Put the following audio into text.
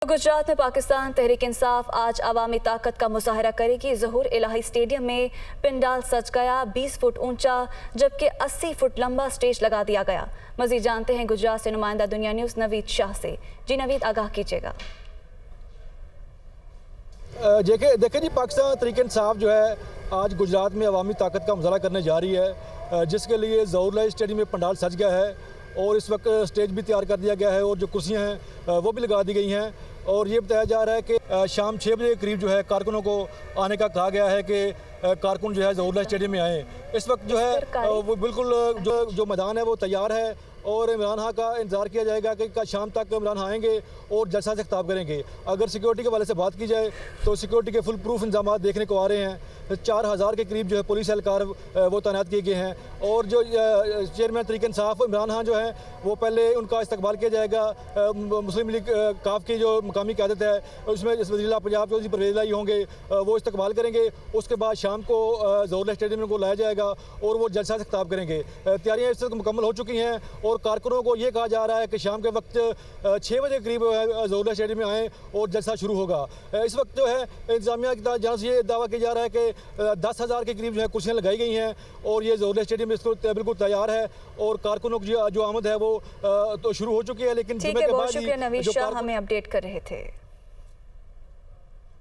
गुजरात में पाकिस्तान तहरीक इंसाफ आज अवामी ताकत का मुजाहरा करेगी। ज़हूर इलाही स्टेडियम में पिंडाल सज गया, 20 फुट ऊंचा जबकि 80 फुट लंबा स्टेज लगा दिया गया। मजीद जानते हैं गुजरात से नुमाइंदा दुनिया न्यूज़ नवीद शाह से। जी नवीद, आगाह कीजिएगा। देखिए जी, पाकिस्तान तहरीक इंसाफ जो है आज गुजरात में अवामी ताकत का मुजाहरा करने जा रही है, जिसके लिए ज़हूर इलाही स्टेडियम में पंडाल सज गया है और इस वक्त स्टेज भी तैयार कर दिया गया है और जो कुर्सियां हैं वो भी लगा दी गई हैं। और ये बताया जा रहा है कि शाम 6 बजे के करीब जो है कारकुनों को आने का कहा गया है कि कारकुन जो है ज़हूर इलाही स्टेडियम में आएँ। इस वक्त जो है वो बिल्कुल जो मैदान है वो तैयार है और इमरान खान का इंतज़ार किया जाएगा कि शाम तक इमरान खान आएंगे और जलसा से खिताब करेंगे। अगर सिक्योरिटी के हवाले से बात की जाए तो सिक्योरिटी के फुल प्रूफ इंतजाम देखने को आ रहे हैं। 4000 के करीब जो है पुलिस एहलकार वो तैनात किए गए हैं और जो चेयरमैन तहरीक इंसाफ इमरान खान जो है वो पहले उनका इस्तकबाल किया जाएगा। मुस्लिम लीग काफ की जो मकामी क़यादत है उसमें वज़ीर पंजाब चौधरी परवेज़ इलाही होंगे, वो इस्तकबाल करेंगे। उसके बाद शाम को ज़हूर इलाही स्टेडियम को लाया जाएगा और वो जलसा से खिताब करेंगे। तैयारियाँ इस वक्त मुकम्मल हो चुकी हैं और कारकुनों को ये कहा जा रहा है कि शाम के वक्त 6 बजे करीब ज़हूर इलाही स्टेडियम में आएँ और जलसा शुरू होगा। इस वक्त जो है इंतजामिया की जहाँ से ये दावा किया जा रहा है कि 10,000 के करीब जो है कुर्सियाँ लगाई गई हैं और ये ज़हूर इलाही स्टेडियम बिल्कुल तैयार है और कारकुनों की जो आमद है वो तो शुरू हो चुकी है। लेकिन ठीक है, बहुत शुक्रिया नवीद शाह, हमें अपडेट कर रहे थे।